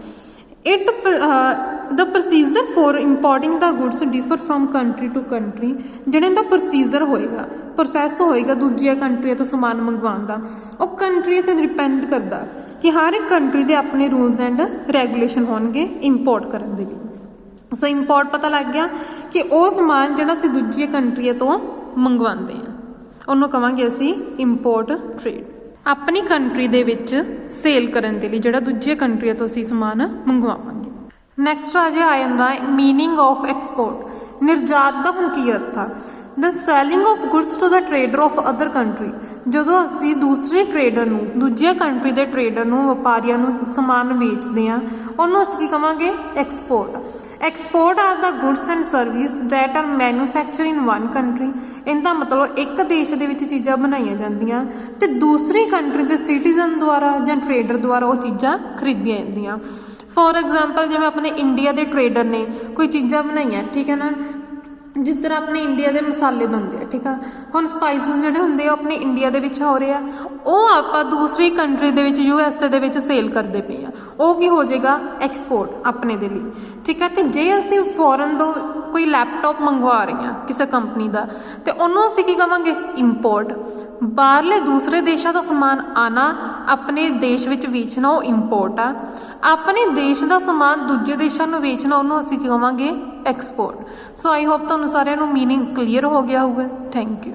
the procedure for importing the goods differ from country to country। ਜਿਹੜੇ ਦਾ ਪ੍ਰੋਸੀਜਰ ਹੋਏਗਾ, ਪ੍ਰੋਸੈਸ ਹੋਏਗਾ ਦੂਜੀਆਂ ਕੰਟਰੀਆਂ ਤੋਂ ਸਮਾਨ ਮੰਗਵਾਉਣ ਦਾ, ਉਹ ਕੰਟਰੀ 'ਤੇ ਡਿਪੈਂਡ ਕਰਦਾ ਕਿ ਹਰ ਇੱਕ ਕੰਟਰੀ ਦੇ ਆਪਣੇ ਰੂਲਸ ਐਂਡ ਰੈਗੂਲੇਸ਼ਨ ਹੋਣਗੇ ਇੰਪੋਰਟ ਕਰਨ ਦੇ ਲਈ। ਸੋ ਇੰਪੋਰਟ ਪਤਾ ਲੱਗ ਗਿਆ ਕਿ ਉਹ ਸਮਾਨ ਜਿਹੜਾ ਅਸੀਂ ਦੂਜੀਆਂ ਕੰਟਰੀਆਂ ਤੋਂ ਮੰਗਵਾਉਂਦੇ ਹਾਂ ਉਹਨੂੰ ਕਵਾਂਗੇ ਅਸੀਂ ਇੰਪੋਰਟ ਟ੍ਰੇਡ। ਆਪਣੀ ਕੰਟਰੀ ਦੇ ਵਿੱਚ ਸੇਲ ਕਰਨ ਦੇ ਲਈ ਜਿਹੜਾ ਦੂਜੀਆਂ ਕੰਟਰੀਆਂ ਤੋਂ ਅਸੀਂ ਸਮਾਨ ਮੰਗਵਾਵਾਂਗੇ। ਨੈਕਸਟ ਆ ਜਾਂਦਾ ਮੀਨਿੰਗ ਆਫ ਐਕਸਪੋਰਟ। ਨਿਰਯਾਤ ਦਾ ਹੁਣ ਕੀ ਅਰਥ ਆ, the selling of goods to the trader of other country. ਜਦੋਂ ਅਸੀਂ ਦੂਸਰੇ ਟ੍ਰੇਡਰ ਨੂੰ, ਦੂਜੀਆਂ ਕੰਟਰੀ ਦੇ ਟ੍ਰੇਡਰ ਨੂੰ, ਵਪਾਰੀਆਂ ਨੂੰ ਸਮਾਨ ਵੇਚਦੇ ਹਾਂ, ਉਹਨੂੰ ਅਸੀਂ ਕੀ ਕਵਾਂਗੇ, export. Export are the goods and service that are manufacture in one country. ਇਹਦਾ ਮਤਲਬ ਇੱਕ ਦੇਸ਼ ਦੇ ਵਿੱਚ ਚੀਜ਼ਾਂ ਬਣਾਈਆਂ ਜਾਂਦੀਆਂ ਤੇ ਦੂਸਰੀ ਕੰਟਰੀ ਦੇ ਸਿਟੀਜ਼ਨ ਦੁਆਰਾ ਜਾਂ ਟ੍ਰੇਡਰ ਦੁਆਰਾ ਉਹ ਚੀਜ਼ਾਂ ਖਰੀਦੀਆਂ ਜਾਂਦੀਆਂ। ਫੋਰ ਐਗਜ਼ਾਮਪਲ ਜਿਵੇਂ ਆਪਣੇ ਇੰਡੀਆ ਦੇ ਟ੍ਰੇਡਰ ਨੇ ਕੋਈ ਚੀਜ਼ਾਂ ਬਣਾਈਆਂ, ਠੀਕ ਹੈ ਨਾ, ਜਿਸ ਤਰ੍ਹਾਂ ਆਪਣੇ ਇੰਡੀਆ ਦੇ ਮਸਾਲੇ ਬਣਦੇ ਆ, ਠੀਕ ਆ, ਹੁਣ ਸਪਾਈਸਿਸ ਜਿਹੜੇ ਹੁੰਦੇ ਆ ਆਪਣੇ ਇੰਡੀਆ ਦੇ ਵਿੱਚ ਹੋ ਰਹੇ ਆ, ਉਹ ਆਪਾਂ ਦੂਸਰੀ ਕੰਟਰੀ ਦੇ ਵਿੱਚ USA ਦੇ ਵਿੱਚ ਸੇਲ ਕਰਦੇ ਪਏ ਆ, ਉਹ ਕੀ ਹੋ ਜਾਏਗਾ, ਐਕਸਪੋਰਟ ਆਪਣੇ ਦੇ ਲਈ, ਠੀਕ ਹੈ। ਤੇ ਜੇ ਅਸੀਂ ਫੋਰਨ ਤੋਂ ਕੋਈ ਲੈਪਟਾਪ ਮੰਗਵਾ ਰਹੇ ਹਾਂ ਕਿਸੇ ਕੰਪਨੀ ਦਾ, ਤੇ ਉਹਨੂੰ ਅਸੀਂ ਕੀ ਕਵਾਂਗੇ, ਇੰਪੋਰਟ। ਬਾਹਰਲੇ ਦੂਸਰੇ ਦੇਸ਼ਾਂ ਤੋਂ ਸਮਾਨ ਆਣਾ, ਆਪਣੇ ਦੇਸ਼ ਵਿੱਚ ਵੇਚਣਾ, ਉਹ ਇੰਪੋਰਟ ਆ। ਆਪਣੇ ਦੇਸ਼ ਦਾ ਸਮਾਨ ਦੂਜੇ ਦੇਸ਼ਾਂ ਨੂੰ ਵੇਚਣਾ, ਉਹਨੂੰ ਅਸੀਂ ਕੀ ਕਵਾਂਗੇ, ਐਕਸਪੋਰਟ। ਸੋ ਆਈ ਹੋਪ ਤੁਹਾਨੂੰ ਸਾਰਿਆਂ ਨੂੰ ਮੀਨਿੰਗ ਕਲੀਅਰ ਹੋ ਗਿਆ ਹੋਊਗਾ। Thank you.